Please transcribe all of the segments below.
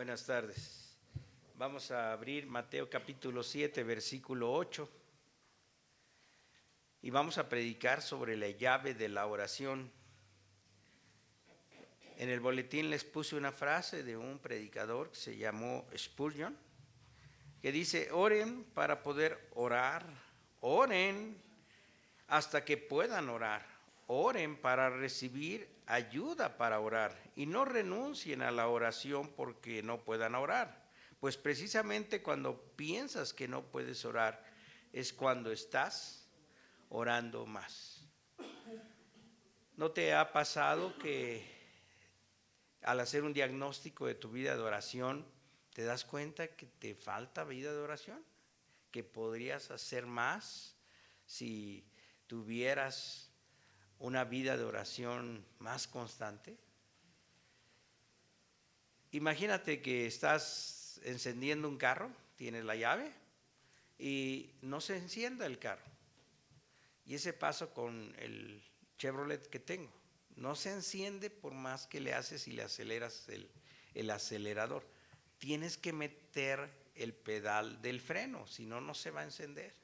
Buenas tardes. Vamos a abrir Mateo capítulo 7, versículo 8. Y vamos a predicar sobre la llave de la oración. En el boletín les puse una frase de un predicador que se llamó Spurgeon, que dice: oren para poder orar, oren hasta que puedan orar, oren para recibir ayuda para orar y no renuncien a la oración porque no puedan orar, pues precisamente cuando piensas que no puedes orar es cuando estás orando más. ¿No te ha pasado que al hacer un diagnóstico de tu vida de oración te das cuenta que te falta vida de oración? Que podrías hacer más si tuvieras una vida de oración más constante. Imagínate que estás encendiendo un carro, tienes la llave y no se encienda el carro. Y ese paso con el Chevrolet que tengo, no se enciende por más que le haces y le aceleras el acelerador. Tienes que meter el pedal del freno, si no, no se va a encender.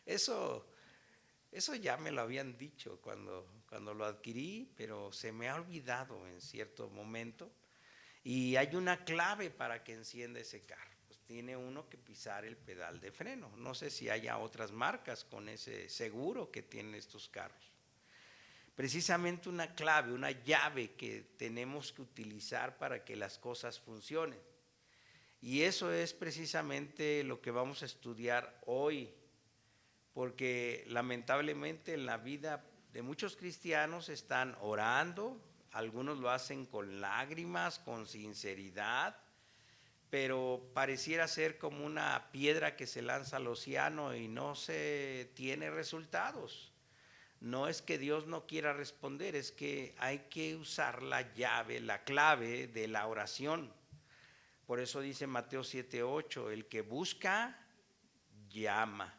Eso ya me lo habían dicho cuando lo adquirí, pero se me ha olvidado en cierto momento. Y hay una clave para que encienda ese carro. Pues tiene uno que pisar el pedal de freno. No sé si haya otras marcas con ese seguro que tienen estos carros. Precisamente una clave, una llave que tenemos que utilizar para que las cosas funcionen. Y eso es precisamente lo que vamos a estudiar hoy, porque lamentablemente en la vida de muchos cristianos están orando, algunos lo hacen con lágrimas, con sinceridad, pero pareciera ser como una piedra que se lanza al océano y no se tiene resultados. No es que Dios no quiera responder, es que hay que usar la llave, la clave de la oración. Por eso dice Mateo 7:8, el que busca, llama.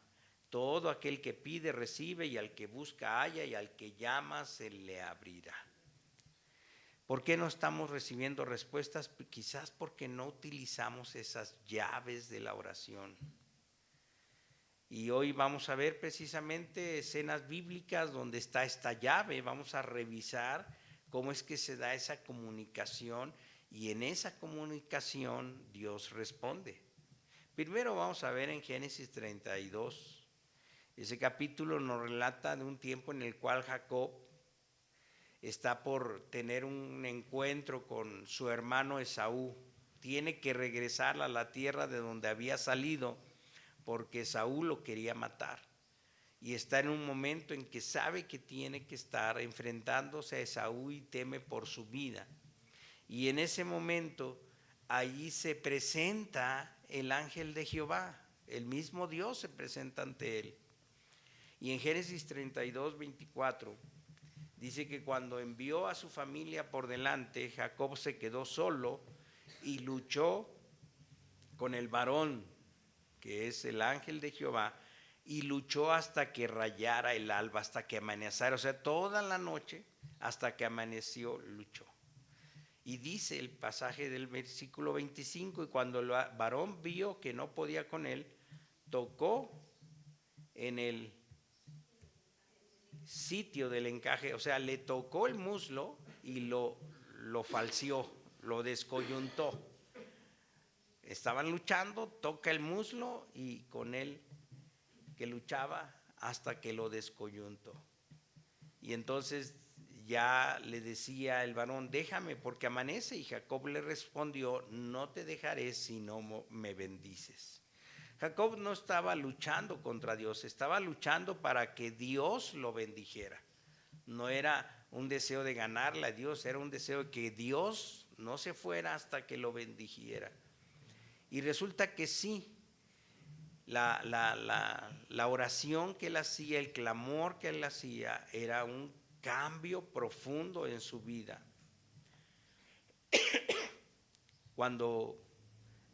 Todo aquel que pide recibe, y al que busca halla, y al que llama se le abrirá. ¿Por qué no estamos recibiendo respuestas? Quizás porque no utilizamos esas llaves de la oración. Y hoy vamos a ver precisamente escenas bíblicas donde está esta llave. Vamos a revisar cómo es que se da esa comunicación, y en esa comunicación Dios responde. Primero vamos a ver en Génesis 32. Ese capítulo nos relata de un tiempo en el cual Jacob está por tener un encuentro con su hermano Esaú. Tiene que regresar a la tierra de donde había salido porque Esaú lo quería matar. Y está en un momento en que sabe que tiene que estar enfrentándose a Esaú y teme por su vida. Y en ese momento allí se presenta el ángel de Jehová, el mismo Dios se presenta ante él. Y en Génesis 32:24 dice que cuando envió a su familia por delante, Jacob se quedó solo y luchó con el varón, que es el ángel de Jehová, y luchó hasta que rayara el alba, hasta que amaneciera, o sea, toda la noche hasta que amaneció luchó. Y dice el pasaje del versículo 25, y cuando el varón vio que no podía con él, tocó en el sitio del encaje, o sea, le tocó el muslo y lo falseó, lo descoyuntó. Estaban luchando, toca el muslo y con él que luchaba hasta que lo descoyuntó. Y entonces ya le decía el varón: déjame porque amanece. Y Jacob le respondió: no te dejaré si no me bendices. Jacob no estaba luchando contra Dios, estaba luchando para que Dios lo bendijera. No era un deseo de ganarle a Dios, era un deseo de que Dios no se fuera hasta que lo bendijera. Y resulta que sí, la oración que él hacía, el clamor que él hacía, era un cambio profundo en su vida. Cuando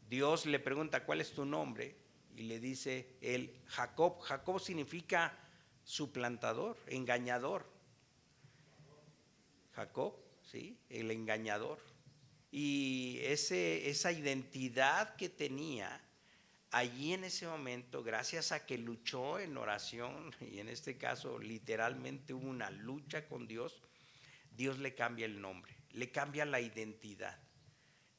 Dios le pregunta: ¿cuál es tu nombre? Y le dice él: Jacob. Jacob significa suplantador, engañador. Jacob, ¿sí? El engañador. Y esa identidad que tenía allí en ese momento, gracias a que luchó en oración, y en este caso literalmente hubo una lucha con Dios, Dios le cambia el nombre, le cambia la identidad.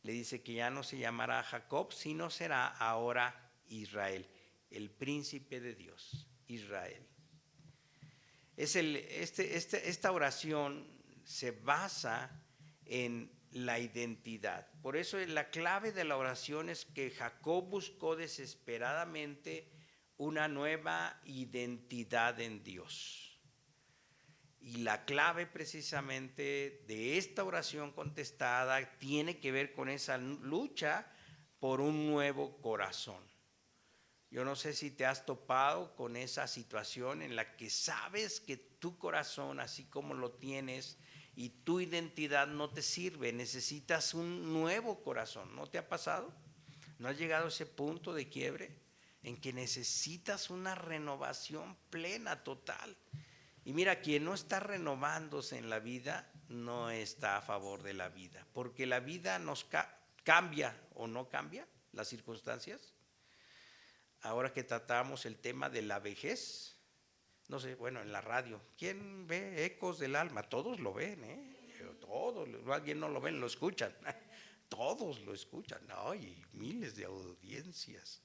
Le dice que ya no se llamará Jacob, sino será ahora Israel, el príncipe de Dios, Israel. Esta oración se basa en la identidad. Por eso la clave de la oración es que Jacob buscó desesperadamente una nueva identidad en Dios. Y la clave precisamente de esta oración contestada tiene que ver con esa lucha por un nuevo corazón. Yo no sé si te has topado con esa situación en la que sabes que tu corazón, así como lo tienes, y tu identidad no te sirve, necesitas un nuevo corazón. ¿No te ha pasado? ¿No has llegado a ese punto de quiebre en que necesitas una renovación plena, total? Y mira, quien no está renovándose en la vida no está a favor de la vida, porque la vida nos cambia o no cambia las circunstancias. Ahora que tratamos el tema de la vejez, no sé, bueno, en la radio, ¿quién ve Ecos del Alma? Todos lo ven, todos, alguien no lo ven, lo escuchan. Todos lo escuchan, ¿no? Y miles de audiencias.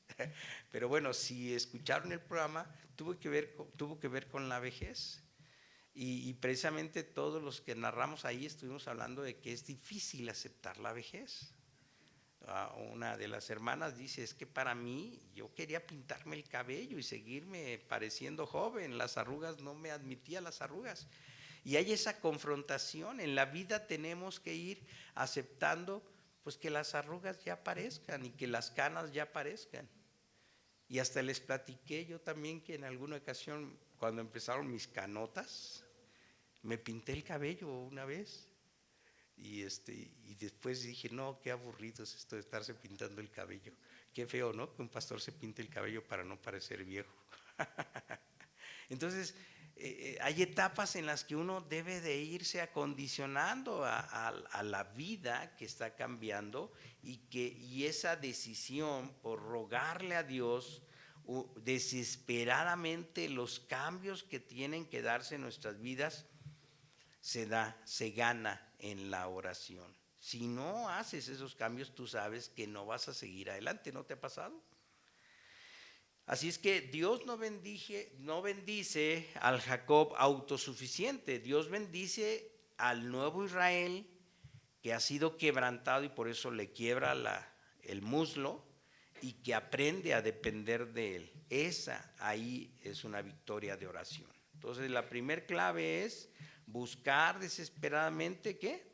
Pero bueno, si escucharon el programa, tuvo que ver con la vejez. Y precisamente todos los que narramos ahí estuvimos hablando de que es difícil aceptar la vejez. Una de las hermanas dice, es que para mí, yo quería pintarme el cabello y seguirme pareciendo joven, las arrugas no me admitía las arrugas. Y hay esa confrontación, en la vida tenemos que ir aceptando pues que las arrugas ya aparezcan y que las canas ya aparezcan. Y hasta les platiqué yo también que en alguna ocasión, cuando empezaron mis canotas, me pinté el cabello una vez. Y después dije, no, qué aburrido es esto de estarse pintando el cabello. Qué feo, ¿no? Que un pastor se pinte el cabello para no parecer viejo. Entonces, hay etapas en las que uno debe de irse acondicionando a la vida que está cambiando y esa decisión por rogarle a Dios desesperadamente los cambios que tienen que darse en nuestras vidas se gana en la oración. Si no haces esos cambios, tú sabes que no vas a seguir adelante. ¿No te ha pasado? Así es que Dios no bendice al Jacob autosuficiente. Dios bendice al nuevo Israel que ha sido quebrantado y por eso le quiebra el muslo y que aprende a depender de él. Esa ahí es una victoria de oración. Entonces la primer clave es buscar desesperadamente ¿qué?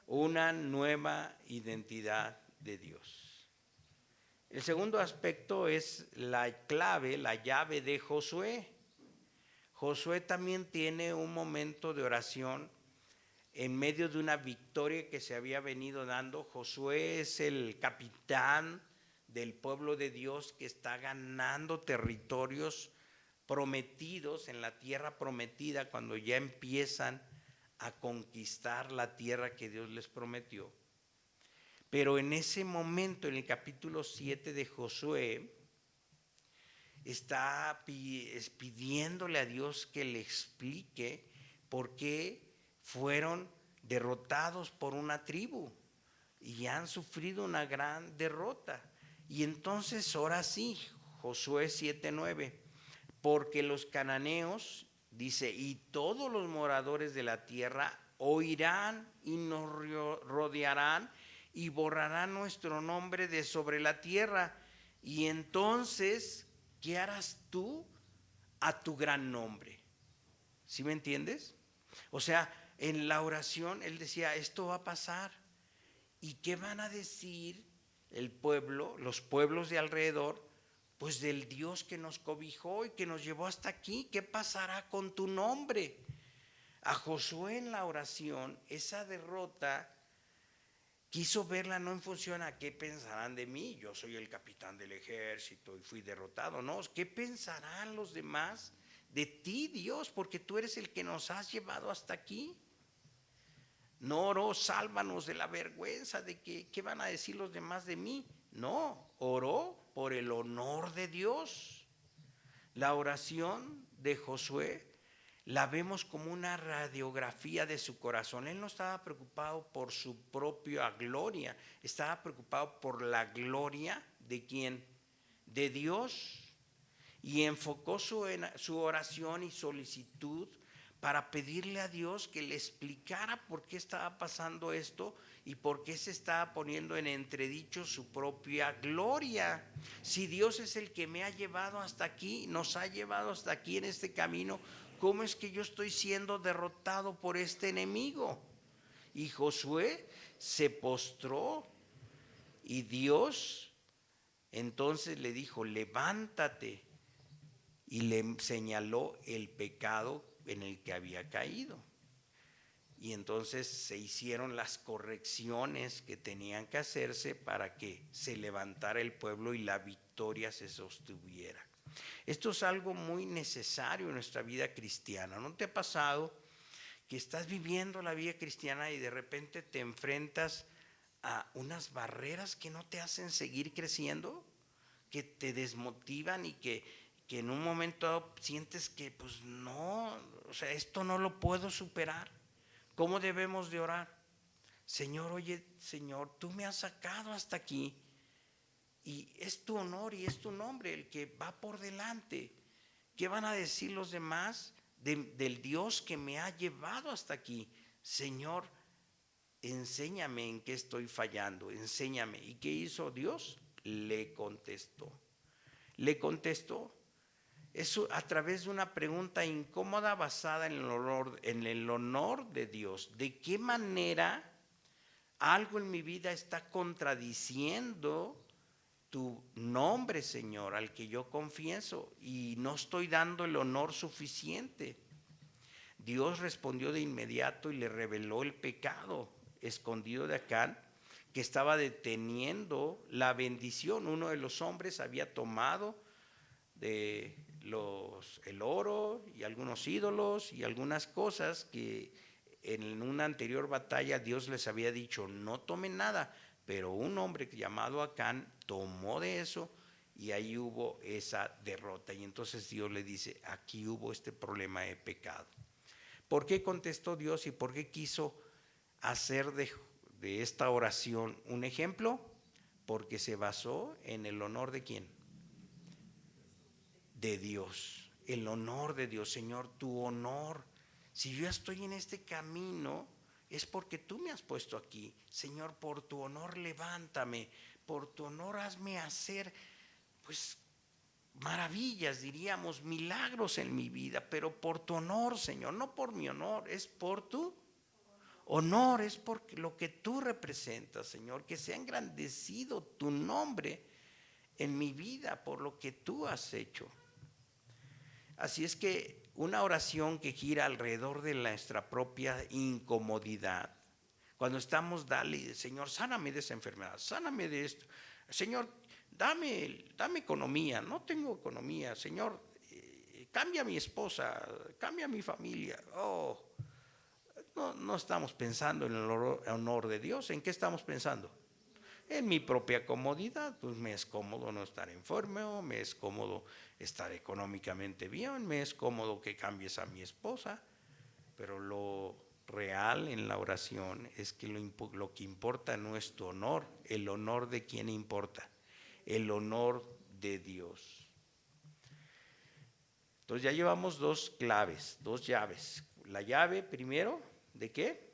Una nueva identidad de Dios. El segundo aspecto es la clave, la llave de Josué. Josué también tiene un momento de oración en medio de una victoria que se había venido dando. Josué es el capitán del pueblo de Dios que está ganando territorios prometidos en la tierra prometida cuando ya empiezan a conquistar la tierra que Dios les prometió. Pero en ese momento, en el capítulo 7 de Josué, está pidiéndole a Dios que le explique por qué fueron derrotados por una tribu y han sufrido una gran derrota. Y entonces ahora sí, Josué 7:9, porque los cananeos, dice, y todos los moradores de la tierra oirán y nos rodearán y borrarán nuestro nombre de sobre la tierra. Y entonces, ¿qué harás tú a tu gran nombre? ¿Sí me entiendes? O sea, en la oración él decía, esto va a pasar. ¿Y qué van a decir el pueblo, los pueblos de alrededor? Pues del Dios que nos cobijó y que nos llevó hasta aquí. ¿Qué pasará con tu nombre? A Josué en la oración, esa derrota quiso verla no en función a qué pensarán de mí. Yo soy el capitán del ejército y fui derrotado. No, ¿qué pensarán los demás de ti, Dios? Porque tú eres el que nos has llevado hasta aquí. No oró, sálvanos de la vergüenza de que qué van a decir los demás de mí. No, oró por el honor de Dios. La oración de Josué la vemos como una radiografía de su corazón. Él no estaba preocupado por su propia gloria, estaba preocupado por la gloria de ¿quién? De Dios. Y enfocó su oración y solicitud para pedirle a Dios que le explicara por qué estaba pasando esto y por qué se estaba poniendo en entredicho su propia gloria. Si Dios es el que me ha llevado hasta aquí, nos ha llevado hasta aquí en este camino, ¿cómo es que yo estoy siendo derrotado por este enemigo? Y Josué se postró y Dios entonces le dijo, levántate, y le señaló el pecado en el que había caído. Y entonces se hicieron las correcciones que tenían que hacerse para que se levantara el pueblo y la victoria se sostuviera. Esto es algo muy necesario en nuestra vida cristiana. ¿No te ha pasado que estás viviendo la vida cristiana y de repente te enfrentas a unas barreras que no te hacen seguir creciendo, que te desmotivan y que en un momento dado sientes que pues no, o sea, esto no lo puedo superar? ¿Cómo debemos de orar? Señor, oye, Señor, tú me has sacado hasta aquí y es tu honor y es tu nombre el que va por delante. ¿Qué van a decir los demás del Dios que me ha llevado hasta aquí? Señor, enséñame en qué estoy fallando, enséñame. ¿Y qué hizo Dios? Le contestó. Le contestó. Eso a través de una pregunta incómoda basada en el honor de Dios. ¿De qué manera algo en mi vida está contradiciendo tu nombre, Señor, al que yo confieso, y no estoy dando el honor suficiente? Dios respondió de inmediato y le reveló el pecado escondido de Acán, que estaba deteniendo la bendición. Uno de los hombres había tomado el oro y algunos ídolos y algunas cosas que en una anterior batalla Dios les había dicho no tomen nada, pero un hombre llamado Acán tomó de eso y ahí hubo esa derrota. Y entonces Dios le dice, aquí hubo este problema de pecado. ¿Por qué contestó Dios y por qué quiso hacer de esta oración un ejemplo? Porque se basó en el honor de ¿quién? De Dios, el honor de Dios. Señor, tu honor. Si yo estoy en este camino, es porque tú me has puesto aquí. Señor, por tu honor levántame, por tu honor hazme hacer, pues, maravillas, diríamos, milagros en mi vida, pero por tu honor, Señor, no por mi honor, es por tu honor, es por lo que tú representas, Señor, que sea engrandecido tu nombre en mi vida por lo que tú has hecho. Así es que una oración que gira alrededor de nuestra propia incomodidad, cuando estamos, dale, Señor, sáname de esa enfermedad, sáname de esto, Señor, dame economía, no tengo economía, Señor, cambia a mi esposa, cambia a mi familia. No estamos pensando en el honor de Dios. ¿En qué estamos pensando? En mi propia comodidad. Pues me es cómodo no estar enfermo, me es cómodo estar económicamente bien, me es cómodo que cambies a mi esposa, pero lo real en la oración es que lo que importa no es tu honor. El honor de quién importa, el honor de Dios. Entonces ya llevamos dos claves, dos llaves. La llave primero, ¿de qué?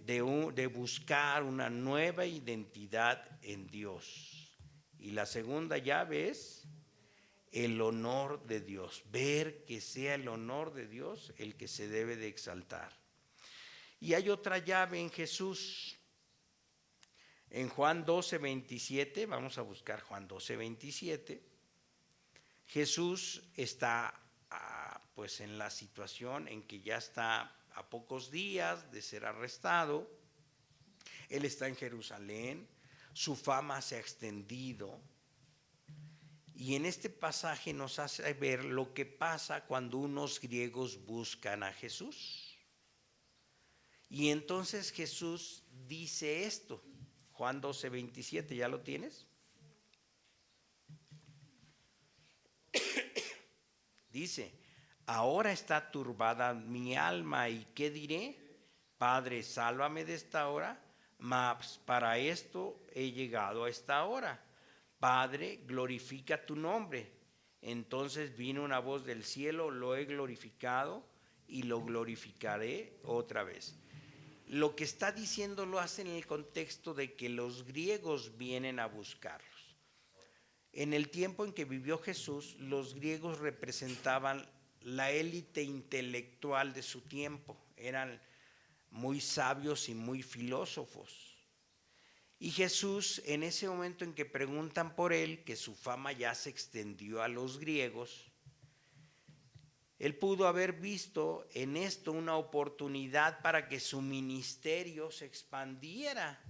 De buscar una nueva identidad en Dios. Y la segunda llave es el honor de Dios, ver que sea el honor de Dios el que se debe de exaltar. Y hay otra llave en Jesús. En Juan 12:27, vamos a buscar Juan 12:27. Jesús está pues en la situación en que ya está a pocos días de ser arrestado. Él está en Jerusalén, su fama se ha extendido. Y en este pasaje nos hace ver lo que pasa cuando unos griegos buscan a Jesús. Y entonces Jesús dice esto, Juan 12:27, ¿ya lo tienes? Dice, ahora está turbada mi alma, ¿y qué diré? Padre, sálvame de esta hora, mas para esto he llegado a esta hora. Padre, glorifica tu nombre. Entonces vino una voz del cielo, lo he glorificado y lo glorificaré otra vez. Lo que está diciendo lo hace en el contexto de que los griegos vienen a buscarlos. En el tiempo en que vivió Jesús, los griegos representaban la élite intelectual de su tiempo. Eran muy sabios y muy filósofos. Y Jesús, en ese momento en que preguntan por él, que su fama ya se extendió a los griegos, él pudo haber visto en esto una oportunidad para que su ministerio se expandiera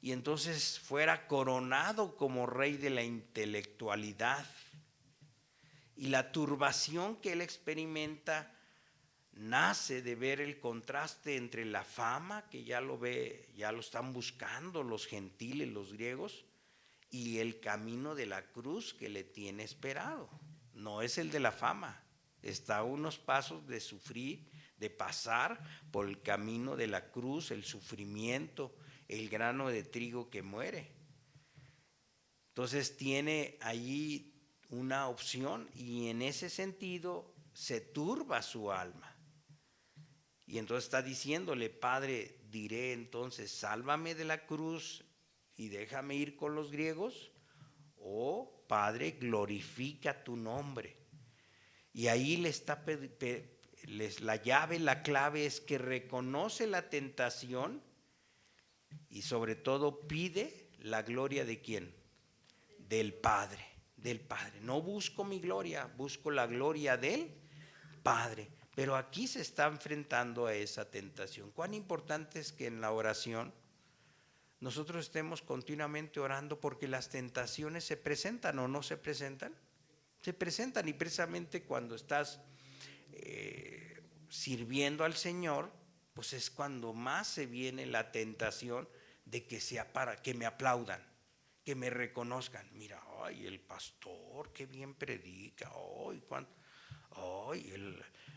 y entonces fuera coronado como rey de la intelectualidad. Y la turbación que él experimenta nace de ver el contraste entre la fama, que ya lo ve, ya lo están buscando los gentiles, los griegos, y el camino de la cruz que le tiene esperado. No es el de la fama, está a unos pasos de sufrir, de pasar por el camino de la cruz, el sufrimiento, el grano de trigo que muere. Entonces tiene allí una opción y en ese sentido se turba su alma. Y entonces está diciéndole, Padre, diré entonces, sálvame de la cruz y déjame ir con los griegos, o Padre, glorifica tu nombre. Y ahí le está la llave, la clave es que reconoce la tentación y sobre todo pide la gloria de ¿quién? Del Padre, del Padre. No busco mi gloria, busco la gloria del Padre. Pero aquí se está enfrentando a esa tentación. Cuán importante es que en la oración nosotros estemos continuamente orando, porque las tentaciones se presentan o no se presentan. Se presentan, y precisamente cuando estás sirviendo al Señor, pues es cuando más se viene la tentación de que que me aplaudan, que me reconozcan. Mira, ay, el pastor, qué bien predica, ay, cuánto. Ay,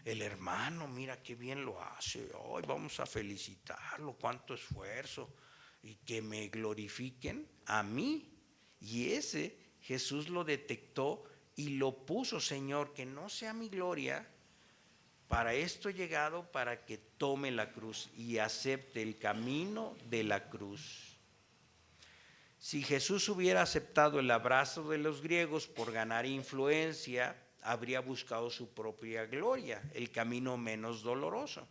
el hermano, mira qué bien lo hace. Ay, vamos a felicitarlo, cuánto esfuerzo. Y que me glorifiquen a mí. Y ese Jesús lo detectó y lo puso, Señor, que no sea mi gloria. Para esto he llegado, para que tome la cruz y acepte el camino de la cruz. Si Jesús hubiera aceptado el abrazo de los griegos por ganar influencia, habría buscado su propia gloria, el camino menos doloroso.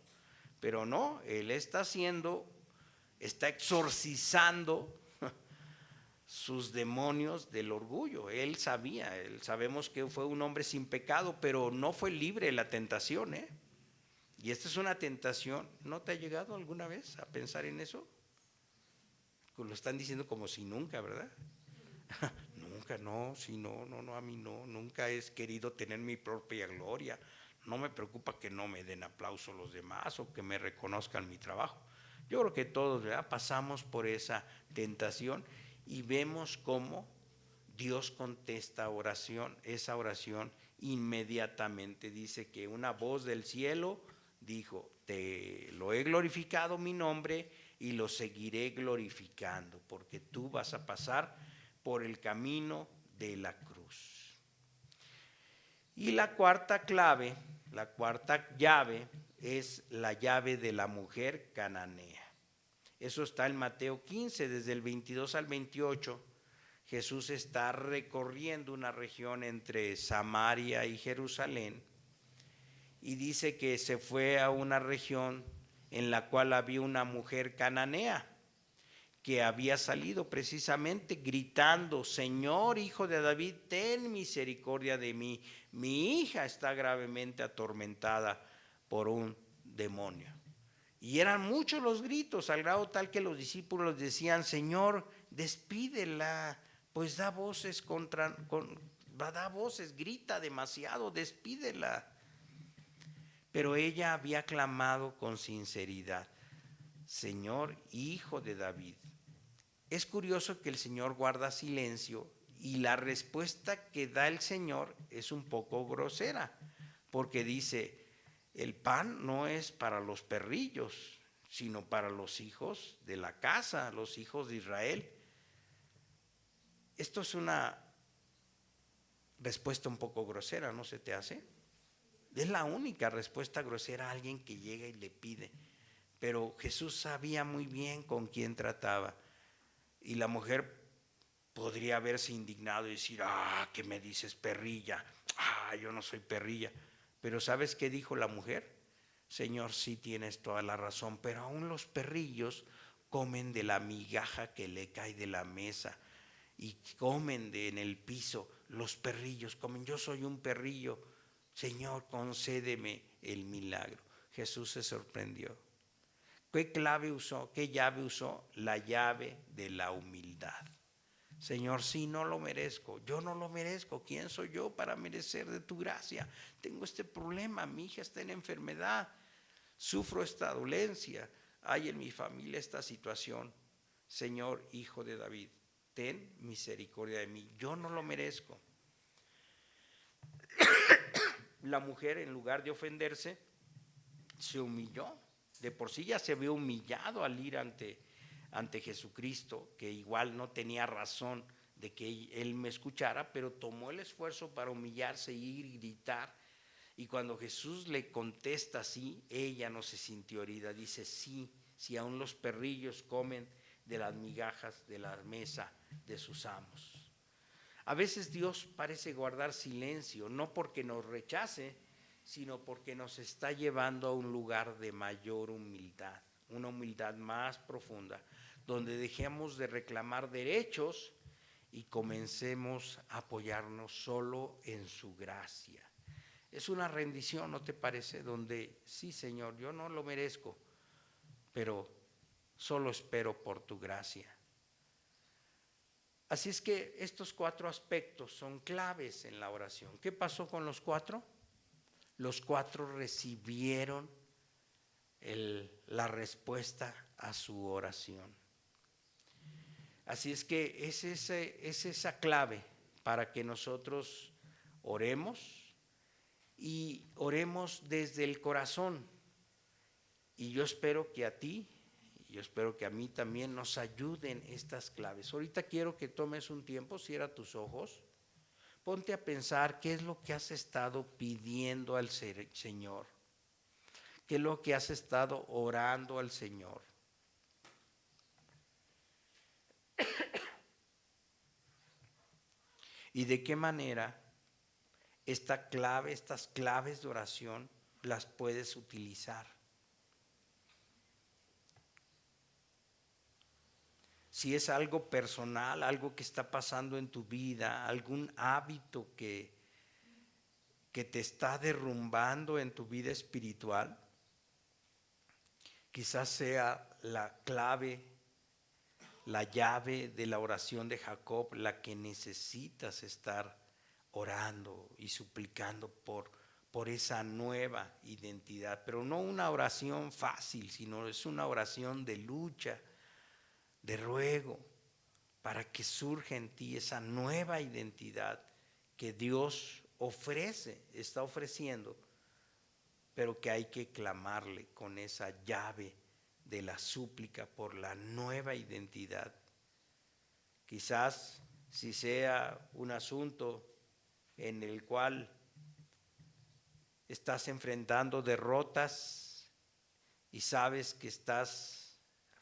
Pero no, él está exorcizando sus demonios del orgullo. Él sabemos que fue un hombre sin pecado, pero no fue libre de la tentación, ¿eh? Y esta es una tentación. ¿No te ha llegado alguna vez a pensar en eso? Lo están diciendo como si nunca, ¿verdad? Nunca, no, si no, a mí no, nunca he querido tener mi propia gloria. No me preocupa que no me den aplauso los demás o que me reconozcan mi trabajo. Yo creo que todos, ¿verdad?, pasamos por esa tentación y vemos cómo Dios contesta esa oración inmediatamente. Dice que una voz del cielo dijo, te lo he glorificado mi nombre y lo seguiré glorificando, porque tú vas a pasar por el camino de la cruz. Y la cuarta clave, la cuarta llave, es la llave de la mujer cananea. Eso está en Mateo 15, desde el 22 al 28. Jesús está recorriendo una región entre Samaria y Jerusalén y dice que se fue a una región en la cual había una mujer cananea que había salido precisamente gritando, Señor, Hijo de David, ten misericordia de mí. Mi hija está gravemente atormentada por un demonio. Y eran muchos los gritos, al grado tal que los discípulos decían, Señor, despídela, pues da voces, grita demasiado, despídela. Pero ella había clamado con sinceridad. Señor, hijo de David. Es curioso que el Señor guarda silencio y la respuesta que da el Señor es un poco grosera, porque dice, el pan no es para los perrillos, sino para los hijos de la casa, los hijos de Israel. Esto es una respuesta un poco grosera, ¿no se te hace? Es la única respuesta grosera a alguien que llega y le pide. Pero Jesús sabía muy bien con quién trataba. Y la mujer podría haberse indignado y decir, ¿qué me dices, perrilla? Yo no soy perrilla. Pero ¿sabes qué dijo la mujer? Señor, sí tienes toda la razón, pero aún los perrillos comen de la migaja que le cae de la mesa y comen en el piso. Los perrillos comen. Yo soy un perrillo. Señor, concédeme el milagro. Jesús se sorprendió. ¿Qué clave usó? ¿Qué llave usó? La llave de la humildad. Señor, sí, no lo merezco. Yo no lo merezco. ¿Quién soy yo para merecer de tu gracia? Tengo este problema. Mi hija está en enfermedad. Sufro esta dolencia. Hay en mi familia esta situación. Señor, hijo de David, ten misericordia de mí. Yo no lo merezco. La mujer, en lugar de ofenderse, se humilló. De por sí ya se había humillado al ir ante Jesucristo, que igual no tenía razón de que él me escuchara, pero tomó el esfuerzo para humillarse, ir y gritar. Y cuando Jesús le contesta así, ella no se sintió herida. Dice, sí, si aún los perrillos comen de las migajas de la mesa de sus amos. A veces Dios parece guardar silencio, no porque nos rechace, sino porque nos está llevando a un lugar de mayor humildad, una humildad más profunda, donde dejemos de reclamar derechos y comencemos a apoyarnos solo en su gracia. Es una rendición, ¿no te parece? Donde, sí, Señor, yo no lo merezco, pero solo espero por tu gracia. Así es que estos 4 aspectos son claves en la oración. ¿Qué pasó con los 4? Los 4 recibieron la respuesta a su oración. Así es que es esa clave para que nosotros oremos y oremos desde el corazón. Y yo espero que a ti, yo espero que a mí también nos ayuden estas claves. Ahorita quiero que tomes un tiempo, cierra tus ojos, ponte a pensar qué es lo que has estado pidiendo al Señor, qué es lo que has estado orando al Señor. Y de qué manera estas claves de oración las puedes utilizar. Si es algo personal, algo que está pasando en tu vida, algún hábito que te está derrumbando en tu vida espiritual, quizás sea la clave, la llave de la oración de Jacob, la que necesitas estar orando y suplicando por esa nueva identidad. Pero no una oración fácil, sino es una oración de lucha, de ruego, para que surja en ti esa nueva identidad que Dios está ofreciendo, pero que hay que clamarle con esa llave de la súplica por la nueva identidad. Quizás si sea un asunto en el cual estás enfrentando derrotas y sabes que estás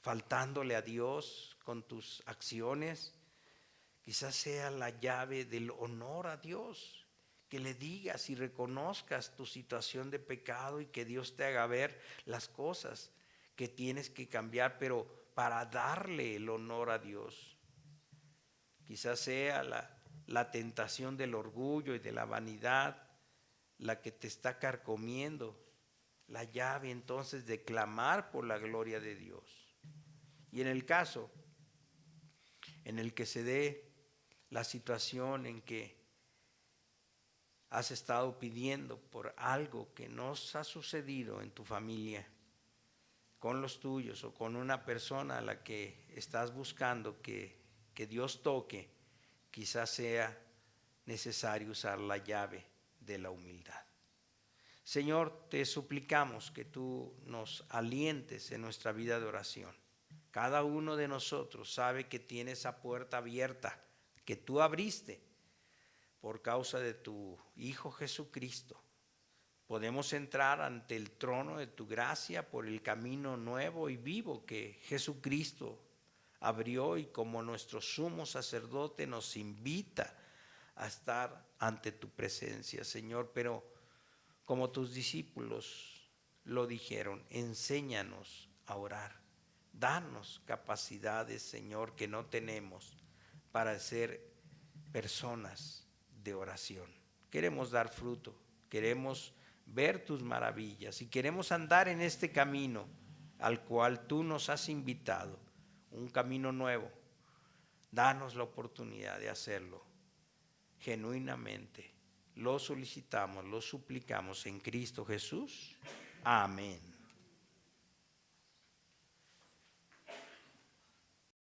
faltándole a Dios con tus acciones, quizás sea la llave del honor a Dios, que le digas y reconozcas tu situación de pecado y que Dios te haga ver las cosas que tienes que cambiar, pero para darle el honor a Dios. Quizás sea la tentación del orgullo y de la vanidad la que te está carcomiendo, la llave entonces de clamar por la gloria de Dios. Y en el caso en el que se dé la situación en que has estado pidiendo por algo que nos ha sucedido en tu familia, con los tuyos o con una persona a la que estás buscando que Dios toque, quizás sea necesario usar la llave de la humildad. Señor, te suplicamos que tú nos alientes en nuestra vida de oración. Cada uno de nosotros sabe que tiene esa puerta abierta que tú abriste por causa de tu Hijo Jesucristo. Podemos entrar ante el trono de tu gracia por el camino nuevo y vivo que Jesucristo abrió, y como nuestro sumo sacerdote nos invita a estar ante tu presencia, Señor. Pero como tus discípulos lo dijeron, enséñanos a orar. Danos capacidades, Señor, que no tenemos para ser personas de oración. Queremos dar fruto, queremos ver tus maravillas y queremos andar en este camino al cual tú nos has invitado, un camino nuevo. Danos la oportunidad de hacerlo genuinamente. Lo solicitamos, lo suplicamos en Cristo Jesús. Amén.